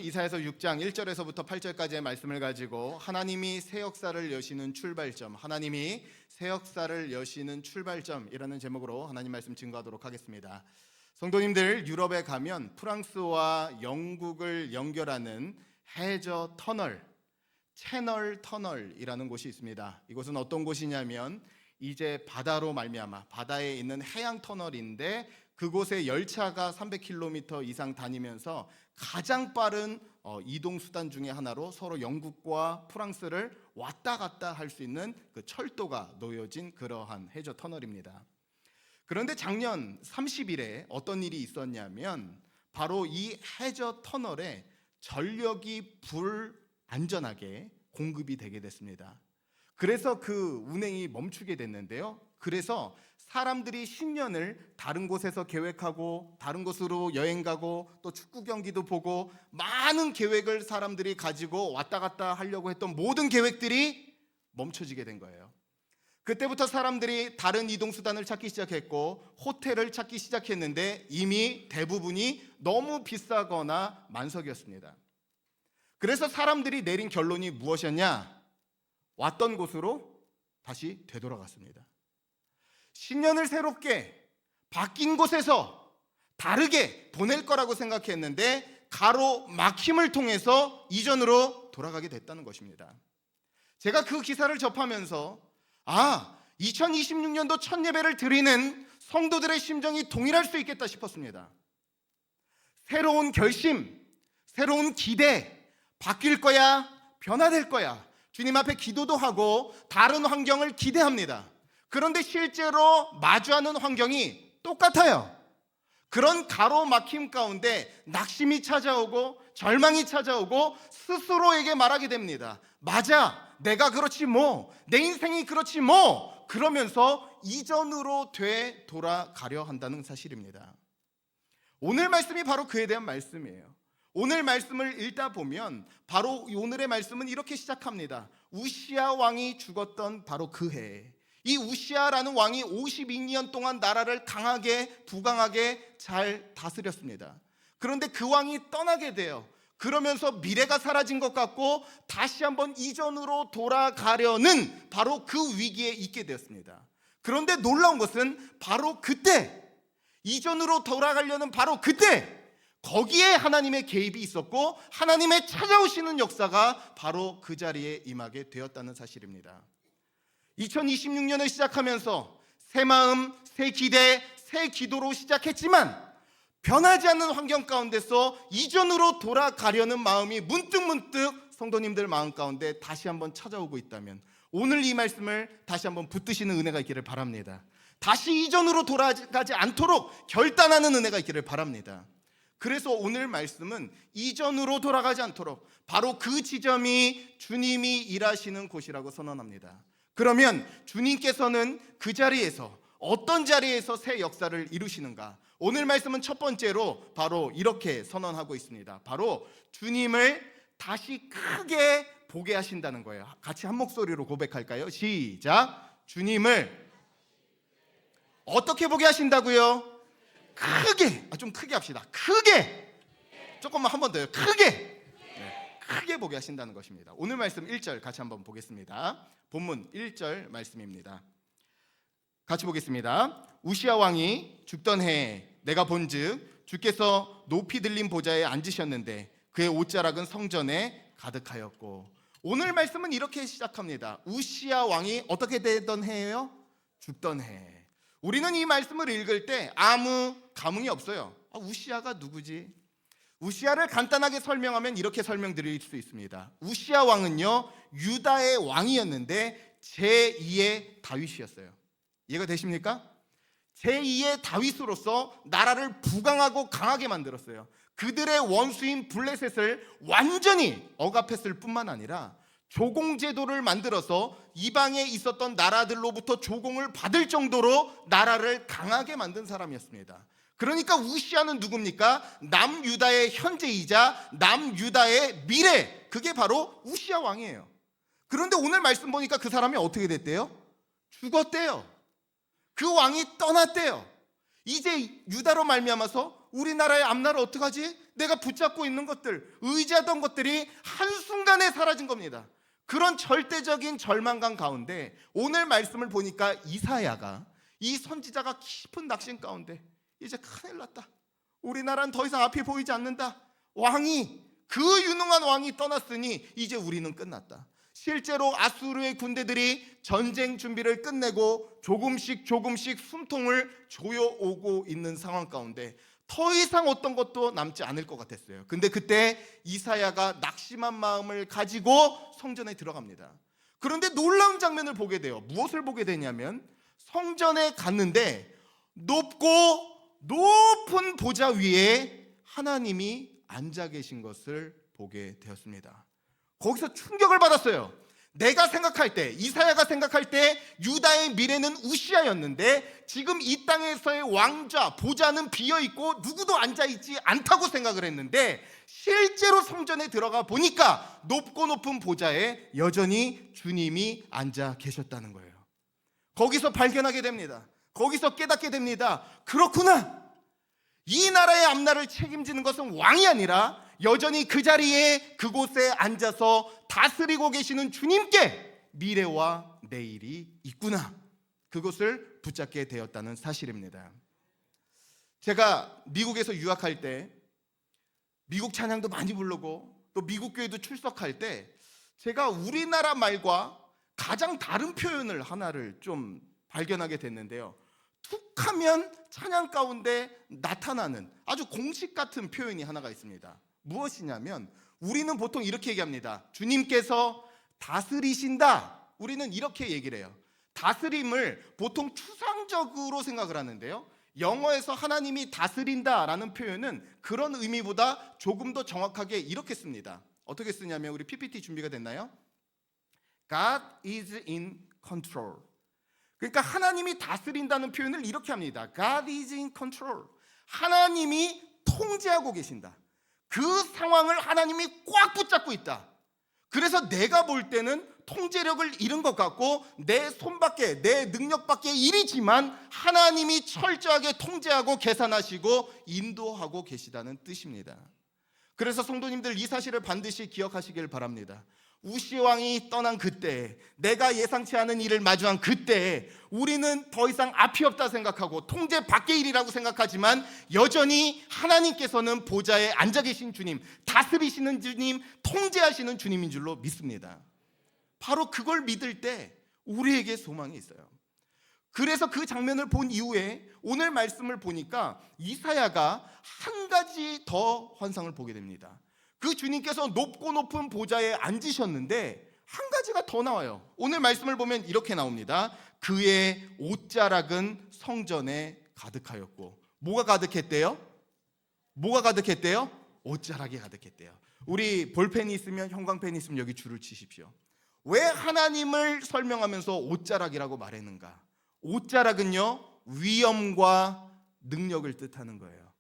이사야서 6장 1절에서부터 8절까지의 말씀을 가지고 하나님이 새 역사를 여시는 출발점, 하나님이 새 역사를 여시는 출발점이라는 제목으로 하나님 말씀 증거하도록 하겠습니다. 성도님들, 유럽에 가면 프랑스와 영국을 연결하는 해저 터널, 채널 터널이라는 곳이 있습니다. 이곳은 어떤 곳이냐면 이제 바다로 말미암아 바다에 있는 해양 터널인데 그곳에 열차가 300km 이상 다니면서 가장 빠른 이동 수단 중에 하나로 서로 영국과 프랑스를 왔다 갔다 할 수 있는 그 철도가 놓여진 그러한 해저 터널입니다. 그런데 작년 30일에 어떤 일이 있었냐면 바로 이 해저 터널에 전력이 불안전하게 공급이 되게 됐습니다. 그래서 그 운행이 멈추게 됐는데요. 그래서 사람들이 신년을 다른 곳에서 계획하고 다른 곳으로 여행 가고 또 축구 경기도 보고 많은 계획을 사람들이 가지고 왔다 갔다 하려고 했던 모든 계획들이 멈춰지게 된 거예요. 그때부터 사람들이 다른 이동 수단을 찾기 시작했고 호텔을 찾기 시작했는데 이미 대부분이 너무 비싸거나 만석이었습니다. 그래서 사람들이 내린 결론이 무엇이었냐? 왔던 곳으로 다시 되돌아갔습니다. 신년을 새롭게 바뀐 곳에서 다르게 보낼 거라고 생각했는데 가로막힘을 통해서 이전으로 돌아가게 됐다는 것입니다. 제가 그 기사를 접하면서 2026년도 첫 예배를 드리는 성도들의 심정이 동일할 수 있겠다 싶었습니다. 새로운 결심, 새로운 기대, 바뀔 거야, 변화될 거야, 주님 앞에 기도도 하고 다른 환경을 기대합니다. 그런데 실제로 마주하는 환경이 똑같아요. 그런 가로막힘 가운데 낙심이 찾아오고 절망이 찾아오고 스스로에게 말하게 됩니다. 맞아, 내가 그렇지 뭐, 내 인생이 그렇지 뭐, 그러면서 이전으로 되돌아가려 한다는 사실입니다. 오늘 말씀이 바로 그에 대한 말씀이에요. 오늘 말씀을 읽다 보면 바로 오늘의 말씀은 이렇게 시작합니다. 우시야 왕이 죽었던 바로 그 해에 이 우시야라는 왕이 52년 동안 나라를 강하게 부강하게 잘 다스렸습니다. 그런데 그 왕이 떠나게 돼요. 그러면서 미래가 사라진 것 같고 다시 한번 이전으로 돌아가려는 바로 그 위기에 있게 되었습니다. 그런데 놀라운 것은 바로 그때, 이전으로 돌아가려는 바로 그때 거기에 하나님의 개입이 있었고 하나님의 찾아오시는 역사가 바로 그 자리에 임하게 되었다는 사실입니다. 2026년을 시작하면서 새 마음, 새 기대, 새 기도로 시작했지만 변하지 않는 환경 가운데서 이전으로 돌아가려는 마음이 문득문득 성도님들 마음 가운데 다시 한번 찾아오고 있다면 오늘 이 말씀을 다시 한번 붙드시는 은혜가 있기를 바랍니다. 다시 이전으로 돌아가지 않도록 결단하는 은혜가 있기를 바랍니다. 그래서 오늘 말씀은 이전으로 돌아가지 않도록 바로 그 지점이 주님이 일하시는 곳이라고 선언합니다. 그러면 주님께서는 그 자리에서 어떤 자리에서 새 역사를 이루시는가? 오늘 말씀은 첫 번째로 바로 이렇게 선언하고 있습니다. 바로 주님을 다시 크게 보게 하신다는 거예요. 같이 한 목소리로 고백할까요? 시작. 주님을 어떻게 보게 하신다고요? 크게. 좀 크게 합시다. 크게. 조금만 한 번 더요. 크게. 크게 보게 하신다는 것입니다. 오늘 말씀 1절 같이 한번 보겠습니다. 본문 1절 말씀입니다. 같이 보겠습니다. 우시야 왕이 죽던 해에 내가 본즉 주께서 높이 들린 보좌에 앉으셨는데 그의 옷자락은 성전에 가득하였고. 오늘 말씀은 이렇게 시작합니다. 우시야 왕이 어떻게 되던 해예요? 죽던 해. 우리는 이 말씀을 읽을 때 아무 감흥이 없어요. 우시야가 누구지? 우시야를 간단하게 설명하면 이렇게 설명드릴 수 있습니다. 우시야 왕은요 유다의 왕이었는데 제2의 다윗이었어요. 이해가 되십니까? 제2의 다윗으로서 나라를 부강하고 강하게 만들었어요. 그들의 원수인 블레셋을 완전히 억압했을 뿐만 아니라 조공제도를 만들어서 이방에 있었던 나라들로부터 조공을 받을 정도로 나라를 강하게 만든 사람이었습니다. 그러니까 우시야는 누굽니까? 남유다의 현재이자 남유다의 미래, 그게 바로 우시야 왕이에요. 그런데 오늘 말씀 보니까 그 사람이 어떻게 됐대요? 죽었대요. 그 왕이 떠났대요. 이제 유다로 말미암아서 우리나라의 앞날을 어떡하지? 내가 붙잡고 있는 것들, 의지하던 것들이 한순간에 사라진 겁니다. 그런 절대적인 절망감 가운데 오늘 말씀을 보니까 이사야가, 이 선지자가 깊은 낙심 가운데 이제 큰일 났다, 우리나라는 더 이상 앞이 보이지 않는다, 그 유능한 왕이 떠났으니 이제 우리는 끝났다. 실제로 아수르의 군대들이 전쟁 준비를 끝내고 조금씩 숨통을 조여오고 있는 상황 가운데 더 이상 어떤 것도 남지 않을 것 같았어요. 근데 그때 이사야가 낙심한 마음을 가지고 성전에 들어갑니다. 그런데 놀라운 장면을 보게 돼요. 무엇을 보게 되냐면, 성전에 갔는데 높은 보좌 위에 하나님이 앉아 계신 것을 보게 되었습니다. 거기서 충격을 받았어요. 내가 생각할 때, 이사야가 생각할 때 유다의 미래는 우시아였는데 지금 이 땅에서의 왕좌, 보좌는 비어있고 누구도 앉아있지 않다고 생각을 했는데, 실제로 성전에 들어가 보니까 높은 보좌에 여전히 주님이 앉아 계셨다는 거예요. 거기서 발견하게 됩니다. 거기서 깨닫게 됩니다. 그렇구나, 이 나라의 앞날을 책임지는 것은 왕이 아니라 여전히 그 자리에, 그곳에 앉아서 다스리고 계시는 주님께 미래와 내일이 있구나, 그것을 붙잡게 되었다는 사실입니다. 제가 미국에서 유학할 때 미국 찬양도 많이 부르고 또 미국 교회도 출석할 때 제가 우리나라 말과 가장 다른 표현을 하나를 좀 발견하게 됐는데요. 툭하면 찬양 가운데 나타나는 아주 공식 같은 표현이 하나가 있습니다. 무엇이냐면, 우리는 보통 이렇게 얘기합니다. 주님께서 다스리신다. 우리는 이렇게 얘기를 해요. 다스림을 보통 추상적으로 생각을 하는데요, 영어에서 하나님이 다스린다라는 표현은 그런 의미보다 조금 더 정확하게 이렇게 씁니다. 어떻게 쓰냐면, 우리 PPT 준비가 됐나요? God is in control. 그러니까 하나님이 다스린다는 표현을 이렇게 합니다. God is in control. 하나님이 통제하고 계신다. 그 상황을 하나님이 꽉 붙잡고 있다. 그래서 내가 볼 때는 통제력을 잃은 것 같고 내 손밖에, 내 능력밖에 일이지만 하나님이 철저하게 통제하고 계산하시고 인도하고 계시다는 뜻입니다. 그래서 성도님들, 이 사실을 반드시 기억하시길 바랍니다. 우시 왕이 떠난 그때, 내가 예상치 않은 일을 마주한 그때 우리는 더 이상 앞이 없다 생각하고 통제 밖의 일이라고 생각하지만 여전히 하나님께서는 보좌에 앉아 계신 주님, 다스리시는 주님, 통제하시는 주님인 줄로 믿습니다. 바로 그걸 믿을 때 우리에게 소망이 있어요. 그래서 그 장면을 본 이후에 오늘 말씀을 보니까 이사야가 한 가지 더 환상을 보게 됩니다. 그 주님께서 높은 보좌에 앉으셨는데 한 가지가 더 나와요. 오늘 말씀을 보면 이렇게 나옵니다. 그의 옷자락은 성전에 가득하였고. 뭐가 가득했대요? 뭐가 가득했대요? 옷자락이 가득했대요. 우리 볼펜이 있으면, 형광펜이 있으면 여기 줄을 치십시오. 왜 하나님을 설명하면서 옷자락이라고 말했는가? 옷자락은요, 위엄과 능력을 뜻하는 거예요.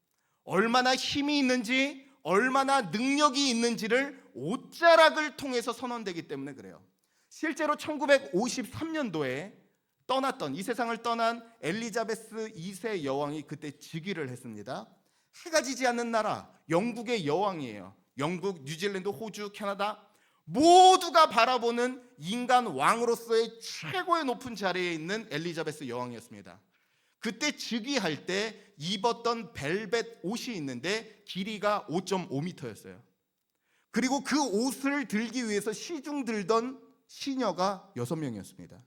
얼마나 힘이 있는지, 얼마나 능력이 있는지를 옷자락을 통해서 선언되기 때문에 그래요. 실제로 1953년도에 이 세상을 떠난 엘리자베스 2세 여왕이 그때 즉위를 했습니다. 해가 지지 않는 나라, 영국의 여왕이에요. 영국, 뉴질랜드, 호주, 캐나다 모두가 바라보는 인간 왕으로서의 최고의 높은 자리에 있는 엘리자베스 여왕이었습니다. 그때 즉위할 때 입었던 벨벳 옷이 있는데 길이가 5.5m였어요. 그리고 그 옷을 들기 위해서 시중 들던 시녀가 6명이었습니다.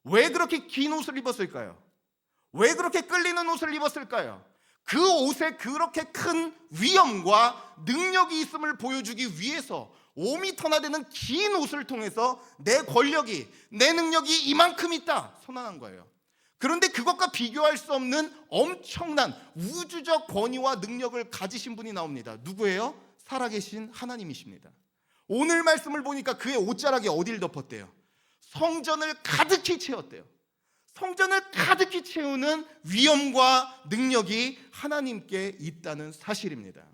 왜 그렇게 긴 옷을 입었을까요? 왜 그렇게 끌리는 옷을 입었을까요? 그 옷에 그렇게 큰 위엄과 능력이 있음을 보여주기 위해서 5m나 되는 긴 옷을 통해서 내 권력이, 내 능력이 이만큼 있다 선언한 거예요. 그런데 그것과 비교할 수 없는 엄청난 우주적 권위와 능력을 가지신 분이 나옵니다. 누구예요? 살아계신 하나님이십니다. 오늘 말씀을 보니까 그의 옷자락이 어디를 덮었대요? 성전을 가득히 채웠대요. 성전을 가득히 채우는 위엄과 능력이 하나님께 있다는 사실입니다.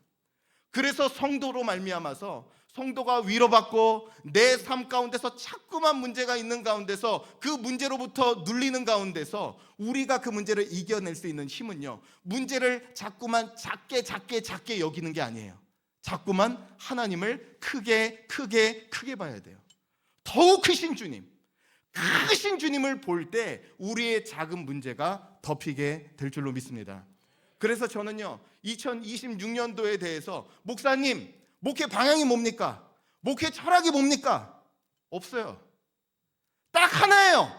그래서 성도로 말미암아서 성도가 위로받고 내 삶 가운데서 자꾸만 문제가 있는 가운데서 그 문제로부터 눌리는 가운데서 우리가 그 문제를 이겨낼 수 있는 힘은요, 문제를 자꾸만 작게 여기는 게 아니에요. 자꾸만 하나님을 크게 봐야 돼요. 더욱 크신 주님을 볼 때 우리의 작은 문제가 덮이게 될 줄로 믿습니다. 그래서 저는요, 2026년도에 대해서 목사님, 목회 방향이 뭡니까? 목회 철학이 뭡니까? 없어요. 딱 하나예요.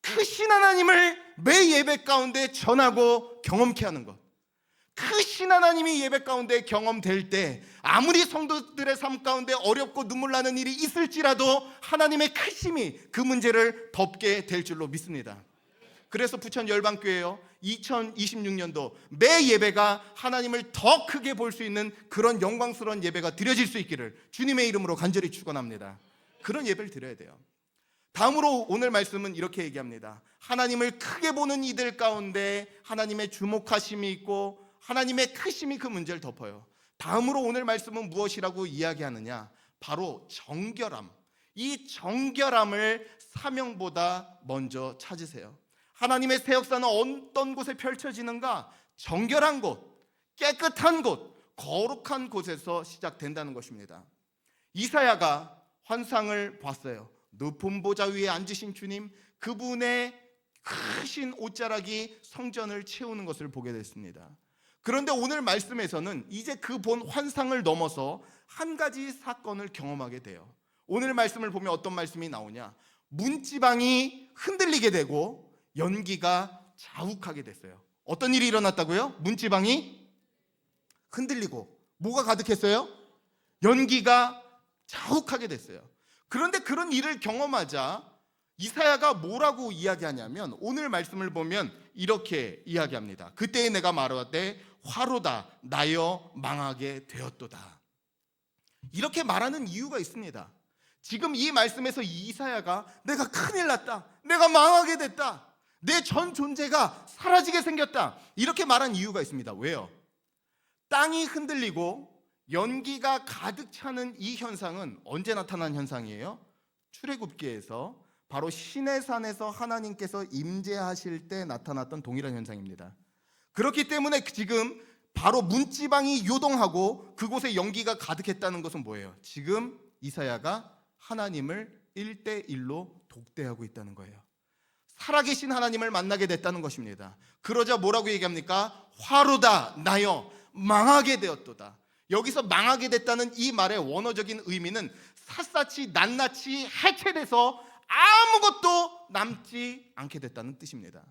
크신 하나님을 매 예배 가운데 전하고 경험케 하는 것. 크신 하나님이 예배 가운데 경험될 때 아무리 성도들의 삶 가운데 어렵고 눈물 나는 일이 있을지라도 하나님의 크심이 그 문제를 덮게 될 줄로 믿습니다. 그래서 부천 열방교회요, 2026년도 매 예배가 하나님을 더 크게 볼 수 있는 그런 영광스러운 예배가 드려질 수 있기를 주님의 이름으로 간절히 축원합니다. 그런 예배를 드려야 돼요. 다음으로 오늘 말씀은 이렇게 얘기합니다. 하나님을 크게 보는 이들 가운데 하나님의 주목하심이 있고 하나님의 크심이 그 문제를 덮어요. 다음으로 오늘 말씀은 무엇이라고 이야기하느냐? 바로 정결함. 이 정결함을 사명보다 먼저 찾으세요. 하나님의 새 역사는 어떤 곳에 펼쳐지는가? 정결한 곳, 깨끗한 곳, 거룩한 곳에서 시작된다는 것입니다. 이사야가 환상을 봤어요. 높은 보좌 위에 앉으신 주님, 그분의 크신 옷자락이 성전을 채우는 것을 보게 됐습니다. 그런데 오늘 말씀에서는 이제 그 본 환상을 넘어서 한 가지 사건을 경험하게 돼요. 오늘 말씀을 보면 어떤 말씀이 나오냐? 문지방이 흔들리게 되고 연기가 자욱하게 됐어요. 어떤 일이 일어났다고요? 문지방이 흔들리고 뭐가 가득했어요? 연기가 자욱하게 됐어요. 그런데 그런 일을 경험하자 이사야가 뭐라고 이야기하냐면 오늘 말씀을 보면 이렇게 이야기합니다. 그때에 내가 말하되 화로다 나여 망하게 되었도다. 이렇게 말하는 이유가 있습니다. 지금 이 말씀에서 이사야가 내가 큰일 났다, 내가 망하게 됐다, 내 전 존재가 사라지게 생겼다, 이렇게 말한 이유가 있습니다. 왜요? 땅이 흔들리고 연기가 가득 차는 이 현상은 언제 나타난 현상이에요? 출애굽기에서 바로 시내산에서 하나님께서 임재하실 때 나타났던 동일한 현상입니다. 그렇기 때문에 지금 바로 문지방이 요동하고 그곳에 연기가 가득했다는 것은 뭐예요? 지금 이사야가 하나님을 1대1로 독대하고 있다는 거예요. 살아계신 하나님을 만나게 됐다는 것입니다. 그러자 뭐라고 얘기합니까? 화로다 나여 망하게 되었도다. 여기서 망하게 됐다는 이 말의 원어적인 의미는 샅샅이 낱낱이 해체돼서 아무것도 남지 않게 됐다는 뜻입니다.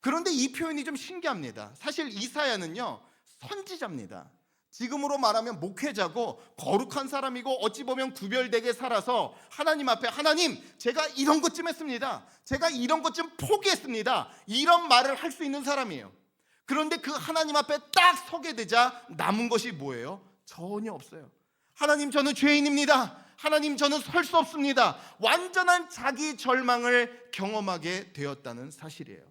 그런데 이 표현이 좀 신기합니다. 사실 이사야는요, 선지자입니다. 지금으로 말하면 목회자고 거룩한 사람이고 어찌 보면 구별되게 살아서 하나님 앞에 하나님, 제가 이런 것 좀 했습니다, 제가 이런 것 좀 포기했습니다, 이런 말을 할 수 있는 사람이에요. 그런데 그 하나님 앞에 딱 서게 되자 남은 것이 뭐예요? 전혀 없어요. 하나님, 저는 죄인입니다. 하나님, 저는 설 수 없습니다. 완전한 자기 절망을 경험하게 되었다는 사실이에요.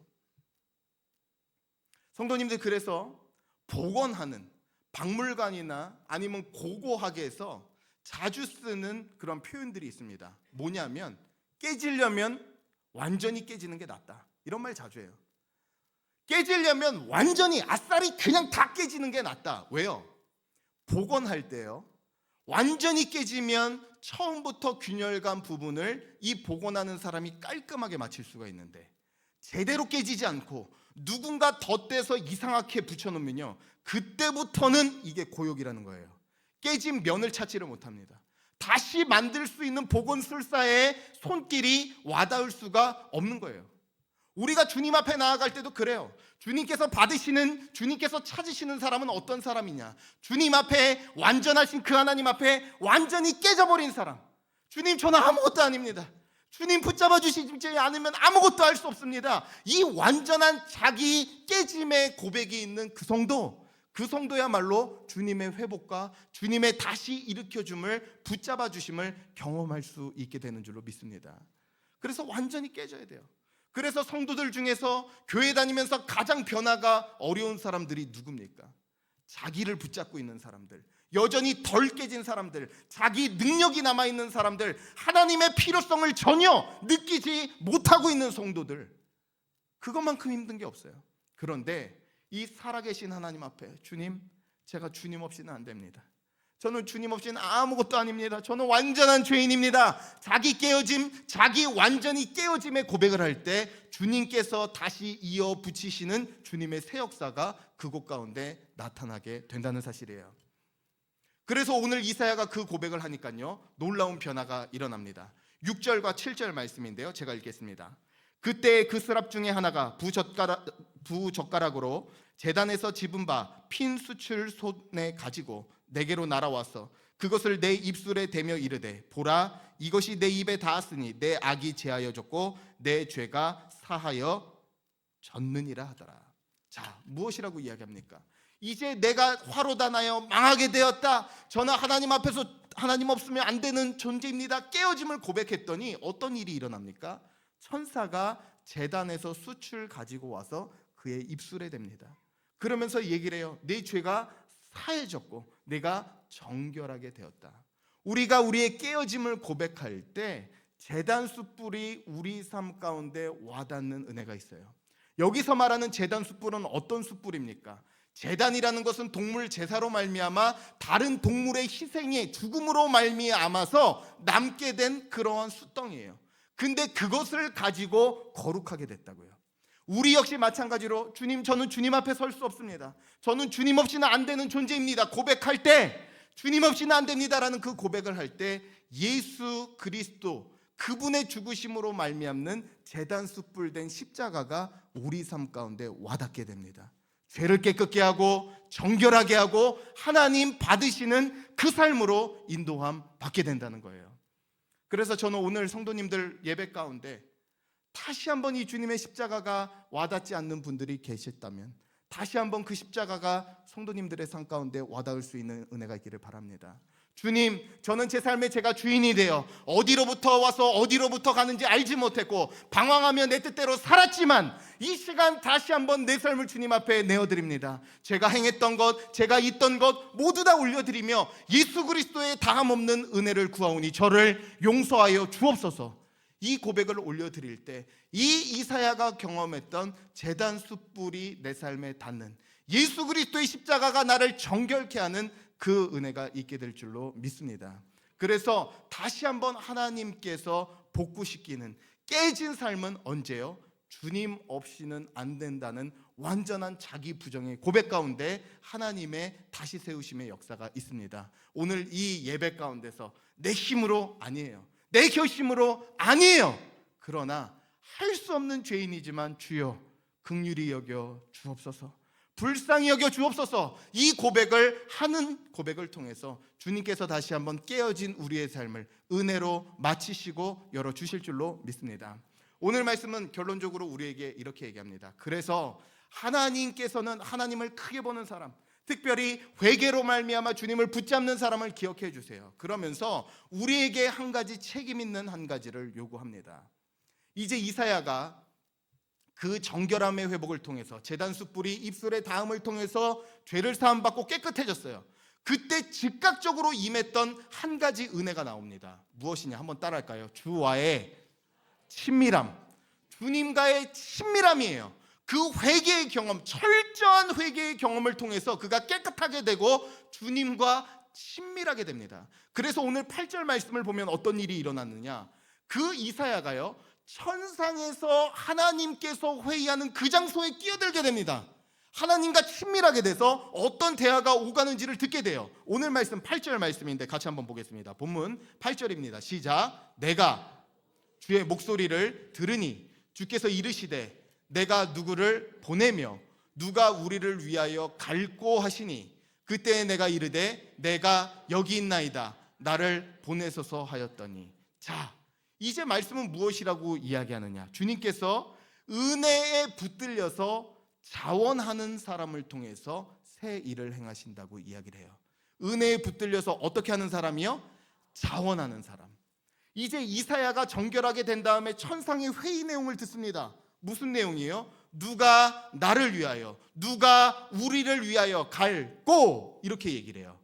성도님들, 그래서 복원하는 박물관이나 아니면 고고학에서 자주 쓰는 그런 표현들이 있습니다. 뭐냐면 깨지려면 완전히 깨지는 게 낫다, 이런 말 자주 해요. 깨지려면 완전히 아싸리 그냥 다 깨지는 게 낫다. 왜요? 복원할 때요, 완전히 깨지면 처음부터 균열감 부분을 이 복원하는 사람이 깔끔하게 맞출 수가 있는데 제대로 깨지지 않고 누군가 덧대서 이상하게 붙여놓으면요, 그때부터는 이게 고역이라는 거예요. 깨진 면을 찾지를 못합니다. 다시 만들 수 있는 복원술사의 손길이 와닿을 수가 없는 거예요. 우리가 주님 앞에 나아갈 때도 그래요. 주님께서 받으시는, 주님께서 찾으시는 사람은 어떤 사람이냐? 주님 앞에, 완전하신 그 하나님 앞에 완전히 깨져버린 사람. 주님, 저는 아무것도 아닙니다. 주님 붙잡아 주시지 않으면 아무것도 할 수 없습니다. 이 완전한 자기 깨짐의 고백이 있는 그 성도야말로 주님의 회복과 주님의 다시 일으켜줌을, 붙잡아 주심을 경험할 수 있게 되는 줄로 믿습니다. 그래서 완전히 깨져야 돼요. 그래서 성도들 중에서 교회 다니면서 가장 변화가 어려운 사람들이 누굽니까? 자기를 붙잡고 있는 사람들, 여전히 덜 깨진 사람들, 자기 능력이 남아있는 사람들, 하나님의 필요성을 전혀 느끼지 못하고 있는 성도들, 그것만큼 힘든 게 없어요. 그런데 이 살아계신 하나님 앞에, 주님, 제가 주님 없이는 안 됩니다. 저는 주님 없이는 아무것도 아닙니다. 저는 완전한 죄인입니다. 자기 깨어짐, 자기 완전히 깨어짐의 고백을 할 때 주님께서 다시 이어 붙이시는 주님의 새 역사가 그곳 가운데 나타나게 된다는 사실이에요. 그래서 오늘 이사야가 그 고백을 하니까요, 놀라운 변화가 일어납니다. 6절과 7절 말씀인데요, 제가 읽겠습니다. 그때 그 스랍 중에 하나가 부젓가락으로 제단에서 집은 바 핀 수출 손에 가지고 내게로 날아와서 그것을 내 입술에 대며 이르되, 보라, 이것이 내 입에 닿았으니 내 악이 제하여졌고 내 죄가 사하여 졌느니라 하더라. 자, 무엇이라고 이야기합니까? 이제 내가 화로다 나여 망하게 되었다. 저는 하나님 앞에서 하나님 없으면 안 되는 존재입니다. 깨어짐을 고백했더니 어떤 일이 일어납니까? 천사가 제단에서 숯을 가지고 와서 그의 입술에 댑니다. 그러면서 얘기를 해요. 내 죄가 사해졌고 내가 정결하게 되었다. 우리가 우리의 깨어짐을 고백할 때 제단 숯불이 우리 삶 가운데 와닿는 은혜가 있어요. 여기서 말하는 제단 숯불은 어떤 숯불입니까? 제단이라는 것은 동물 제사로 말미암아 다른 동물의 희생에 죽음으로 말미암아서 남게 된 그러한 숯덩이에요. 근데 그것을 가지고 거룩하게 됐다고요. 우리 역시 마찬가지로 주님, 저는 주님 앞에 설 수 없습니다. 저는 주님 없이는 안 되는 존재입니다. 고백할 때 주님 없이는 안 됩니다라는 그 고백을 할 때 예수 그리스도 그분의 죽으심으로 말미암는 제단 숯불된 십자가가 우리 삶 가운데 와닿게 됩니다. 죄를 깨끗게 하고 정결하게 하고 하나님 받으시는 그 삶으로 인도함 받게 된다는 거예요. 그래서 저는 오늘 성도님들 예배 가운데 다시 한번 이 주님의 십자가가 와닿지 않는 분들이 계셨다면 다시 한번 그 십자가가 성도님들의 삶 가운데 와닿을 수 있는 은혜가 있기를 바랍니다. 주님, 저는 제 삶에 제가 주인이 되어 어디로부터 와서 어디로부터 가는지 알지 못했고 방황하며 내 뜻대로 살았지만 이 시간 다시 한번 내 삶을 주님 앞에 내어드립니다. 제가 행했던 것, 제가 있던 것 모두 다 올려드리며 예수 그리스도의 다함없는 은혜를 구하오니 저를 용서하여 주옵소서. 이 고백을 올려드릴 때 이 이사야가 경험했던 제단 숯불이 내 삶에 닿는 예수 그리스도의 십자가가 나를 정결케 하는 그 은혜가 있게 될 줄로 믿습니다. 그래서 다시 한번 하나님께서 복구시키는 깨진 삶은 언제요? 주님 없이는 안 된다는 완전한 자기 부정의 고백 가운데 하나님의 다시 세우심의 역사가 있습니다. 오늘 이 예배 가운데서 내 힘으로 아니에요, 내 결심으로 아니에요. 그러나 할 수 없는 죄인이지만 주여 긍휼히 여겨 주옵소서, 불쌍히 여겨 주옵소서. 이 고백을 하는 고백을 통해서 주님께서 다시 한번 깨어진 우리의 삶을 은혜로 마치시고 열어주실 줄로 믿습니다. 오늘 말씀은 결론적으로 우리에게 이렇게 얘기합니다. 그래서 하나님께서는 하나님을 크게 보는 사람, 특별히 회개로 말미암아 주님을 붙잡는 사람을 기억해 주세요. 그러면서 우리에게 한 가지 책임 있는 한 가지를 요구합니다. 이제 이사야가 그 정결함의 회복을 통해서 제단 숯불이 입술의 닿음을 통해서 죄를 사함받고 깨끗해졌어요. 그때 즉각적으로 임했던 한 가지 은혜가 나옵니다. 무엇이냐? 한번 따라할까요? 주와의 친밀함, 주님과의 친밀함이에요. 그 회개의 경험, 철저한 회개의 경험을 통해서 그가 깨끗하게 되고 주님과 친밀하게 됩니다. 그래서 오늘 8절 말씀을 보면 어떤 일이 일어났느냐? 그 이사야가요, 천상에서 하나님께서 회의하는 그 장소에 끼어들게 됩니다. 하나님과 친밀하게 돼서 어떤 대화가 오가는지를 듣게 돼요. 오늘 말씀 8절 말씀인데 같이 한번 보겠습니다. 본문 8절입니다. 시작. 내가 주의 목소리를 들으니 주께서 이르시되 내가 누구를 보내며 누가 우리를 위하여 갈고 하시니 그때 내가 이르되 내가 여기 있나이다 나를 보내소서 하였더니. 자, 이제 말씀은 무엇이라고 이야기하느냐? 주님께서 은혜에 붙들려서 자원하는 사람을 통해서 새 일을 행하신다고 이야기를 해요. 은혜에 붙들려서 어떻게 하는 사람이요? 자원하는 사람. 이제 이사야가 정결하게 된 다음에 천상의 회의 내용을 듣습니다. 무슨 내용이에요? 누가 나를 위하여, 누가 우리를 위하여 갈고, 이렇게 얘기를 해요.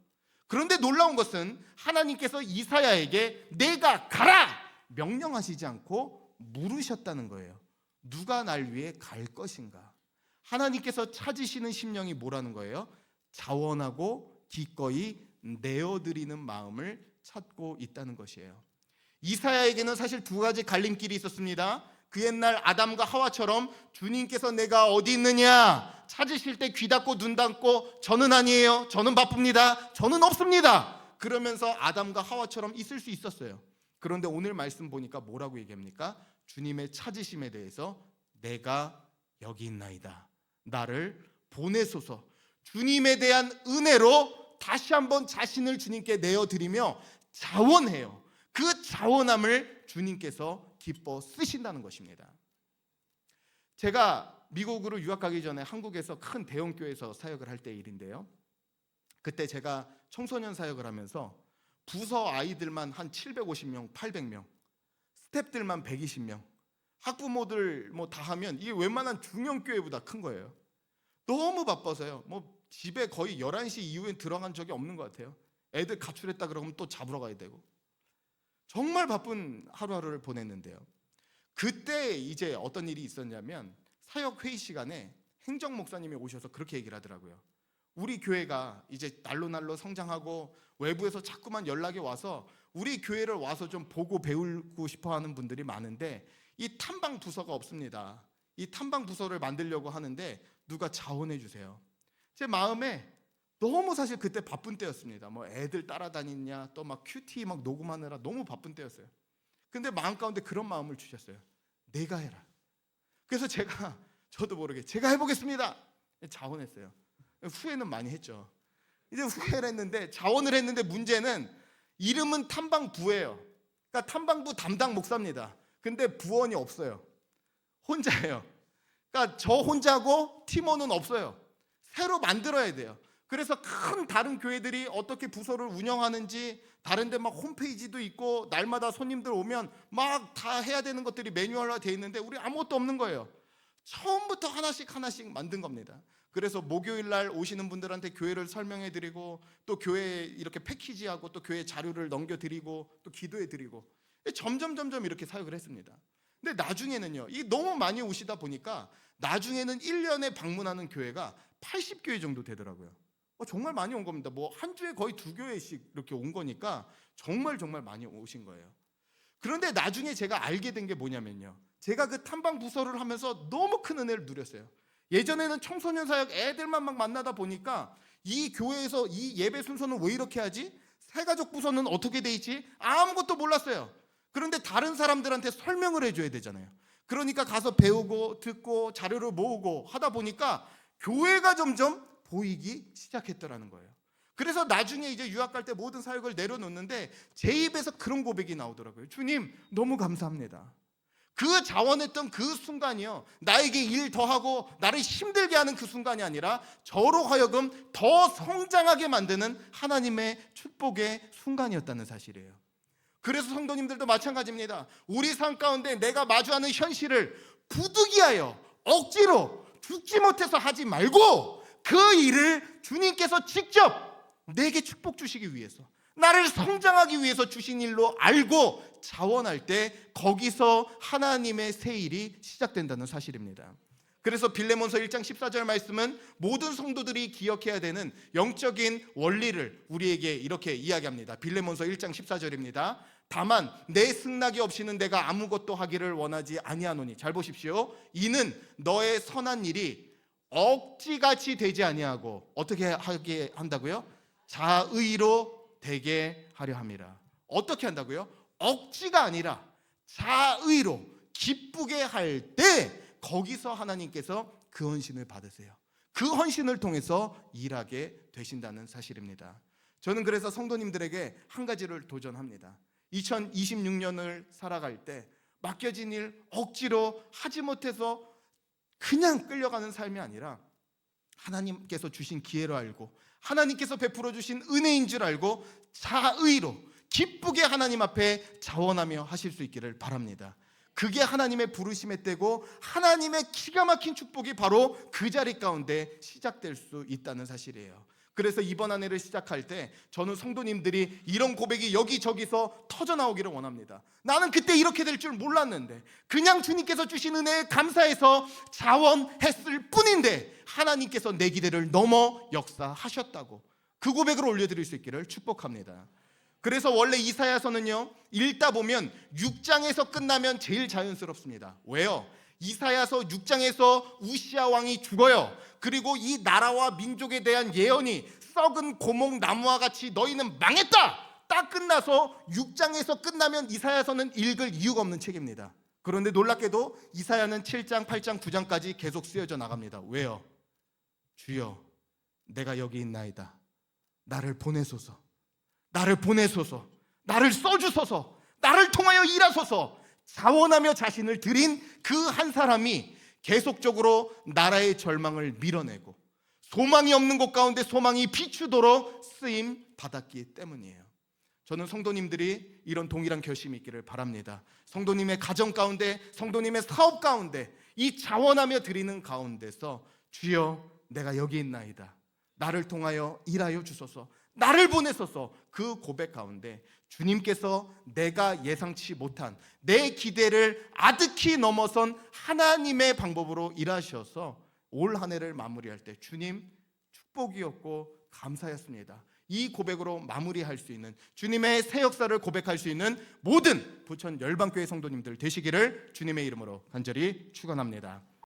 그런데 놀라운 것은 하나님께서 이사야에게 내가 가라 명령하시지 않고 물으셨다는 거예요. 누가 날 위해 갈 것인가? 하나님께서 찾으시는 심령이 뭐라는 거예요? 자원하고 기꺼이 내어드리는 마음을 찾고 있다는 것이에요. 이사야에게는 사실 두 가지 갈림길이 있었습니다. 그 옛날 아담과 하와처럼 주님께서 내가 어디 있느냐 찾으실 때 귀 닫고 눈 닫고 저는 아니에요, 저는 바쁩니다, 저는 없습니다 그러면서 아담과 하와처럼 있을 수 있었어요. 그런데 오늘 말씀 보니까 뭐라고 얘기합니까? 주님의 찾으심에 대해서 내가 여기 있나이다, 나를 보내소서. 주님에 대한 은혜로 다시 한번 자신을 주님께 내어드리며 자원해요. 그 자원함을 주님께서 기뻐 쓰신다는 것입니다. 제가 미국으로 유학 가기 전에 한국에서 큰 대형 교회에서 사역을 할 때 일인데요. 그때 제가 청소년 사역을 하면서 부서 아이들만 한 750명, 800명, 스태프들만 120명, 학부모들 뭐 다 하면 이게 웬만한 중형 교회보다 큰 거예요. 너무 바빠서요. 뭐 집에 거의 11시 이후엔 들어간 적이 없는 것 같아요. 애들 가출했다 그러면 또 잡으러 가야 되고. 정말 바쁜 하루하루를 보냈는데요. 그때 이제 어떤 일이 있었냐면 사역 회의 시간에 행정 목사님이 오셔서 그렇게 얘기를 하더라고요. 우리 교회가 이제 날로 성장하고 외부에서 자꾸만 연락이 와서 우리 교회를 와서 좀 보고 배우고 싶어 하는 분들이 많은데 이 탐방 부서가 없습니다. 이 탐방 부서를 만들려고 하는데 누가 자원해 주세요. 제 마음에 너무 사실 그때 바쁜 때였습니다. 뭐 애들 따라다니냐 또 막 큐티 막 녹음하느라 너무 바쁜 때였어요. 근데 마음 가운데 그런 마음을 주셨어요. 내가 해라. 그래서 저도 모르게 제가 해보겠습니다. 자원했어요. 후회는 많이 했죠. 이제 후회를 했는데 자원을 했는데 문제는 이름은 탐방부예요. 그러니까 탐방부 담당 목사입니다. 근데 부원이 없어요. 혼자예요. 그러니까 저 혼자고 팀원은 없어요. 새로 만들어야 돼요. 그래서 큰 다른 교회들이 어떻게 부서를 운영하는지 다른 데 막 홈페이지도 있고 날마다 손님들 오면 막 다 해야 되는 것들이 매뉴얼화 되어 있는데 우리 아무것도 없는 거예요. 처음부터 하나씩 만든 겁니다. 그래서 목요일 날 오시는 분들한테 교회를 설명해 드리고 또 교회 이렇게 패키지하고 또 교회 자료를 넘겨 드리고 또 기도해 드리고 점점 이렇게 사역을 했습니다. 근데 나중에는요, 이 너무 많이 오시다 보니까 나중에는 1년에 방문하는 교회가 80교회 정도 되더라고요. 정말 많이 온 겁니다. 뭐 한 주에 거의 2교회씩 이렇게 온 거니까 정말 많이 오신 거예요. 그런데 나중에 제가 알게 된 게 뭐냐면요, 제가 그 탐방 부서를 하면서 너무 큰 은혜를 누렸어요. 예전에는 청소년 사역 애들만 막 만나다 보니까 이 교회에서 이 예배 순서는 왜 이렇게 하지? 새가족 부서는 어떻게 돼 있지? 아무것도 몰랐어요. 그런데 다른 사람들한테 설명을 해줘야 되잖아요. 그러니까 가서 배우고 듣고 자료를 모으고 하다 보니까 교회가 점점 보이기 시작했더라는 거예요. 그래서 나중에 이제 유학 갈 때 모든 사역을 내려놓는데 제 입에서 그런 고백이 나오더라고요. 주님 너무 감사합니다. 그 자원했던 그 순간이요, 나에게 일 더하고 나를 힘들게 하는 그 순간이 아니라 저로 하여금 더 성장하게 만드는 하나님의 축복의 순간이었다는 사실이에요. 그래서 성도님들도 마찬가지입니다. 우리 삶 가운데 내가 마주하는 현실을 부득이하여 억지로 죽지 못해서 하지 말고 그 일을 주님께서 직접 내게 축복 주시기 위해서, 나를 성장하기 위해서 주신 일로 알고 자원할 때 거기서 하나님의 새 일이 시작된다는 사실입니다. 그래서 빌레몬서 1장 14절 말씀은 모든 성도들이 기억해야 되는 영적인 원리를 우리에게 이렇게 이야기합니다. 빌레몬서 1장 14절입니다. 다만 내 승낙이 없이는 내가 아무것도 하기를 원하지 아니하노니, 잘 보십시오. 이는 너의 선한 일이 억지같이 되지 아니하고 어떻게 하게 한다고요? 자의로 되게 하려 함이라. 어떻게 한다고요? 억지가 아니라 자의로 기쁘게 할 때 거기서 하나님께서 그 헌신을 받으세요. 그 헌신을 통해서 일하게 되신다는 사실입니다. 저는 그래서 성도님들에게 한 가지를 도전합니다. 2026년을 살아갈 때 맡겨진 일 억지로 하지 못해서 그냥 끌려가는 삶이 아니라 하나님께서 주신 기회로 알고 하나님께서 베풀어 주신 은혜인 줄 알고 자의로 기쁘게 하나님 앞에 자원하며 하실 수 있기를 바랍니다. 그게 하나님의 부르심의 때고 하나님의 기가 막힌 축복이 바로 그 자리 가운데 시작될 수 있다는 사실이에요. 그래서 이번 한 해를 시작할 때 저는 성도님들이 이런 고백이 여기저기서 터져나오기를 원합니다. 나는 그때 이렇게 될 줄 몰랐는데 그냥 주님께서 주신 은혜에 감사해서 자원했을 뿐인데 하나님께서 내 기대를 넘어 역사하셨다고, 그 고백을 올려드릴 수 있기를 축복합니다. 그래서 원래 이사야서는요, 읽다 보면 6장에서 끝나면 제일 자연스럽습니다. 왜요? 이사야서 6장에서 우시아 왕이 죽어요. 그리고 이 나라와 민족에 대한 예언이 썩은 고목 나무와 같이 너희는 망했다! 딱 끝나서 6장에서 끝나면 이사야서는 읽을 이유가 없는 책입니다. 그런데 놀랍게도 이사야는 7장, 8장, 9장까지 계속 쓰여져 나갑니다. 왜요? 주여, 내가 여기 있나이다. 나를 보내소서. 나를 보내소서. 나를 써주소서. 나를 통하여 일하소서. 자원하며 자신을 드린 그 한 사람이 계속적으로 나라의 절망을 밀어내고 소망이 없는 곳 가운데 소망이 비추도록 쓰임 받았기 때문이에요. 저는 성도님들이 이런 동일한 결심이 있기를 바랍니다. 성도님의 가정 가운데, 성도님의 사업 가운데, 이 자원하며 드리는 가운데서 주여, 내가 여기 있나이다. 나를 통하여 일하여 주소서. 나를 보내소서. 그 고백 가운데 주님께서 내가 예상치 못한 내 기대를 아득히 넘어선 하나님의 방법으로 일하셔서 올 한 해를 마무리할 때 주님 축복이었고 감사였습니다. 이 고백으로 마무리할 수 있는, 주님의 새 역사를 고백할 수 있는 모든 부천 열방교회 성도님들 되시기를 주님의 이름으로 간절히 축원합니다.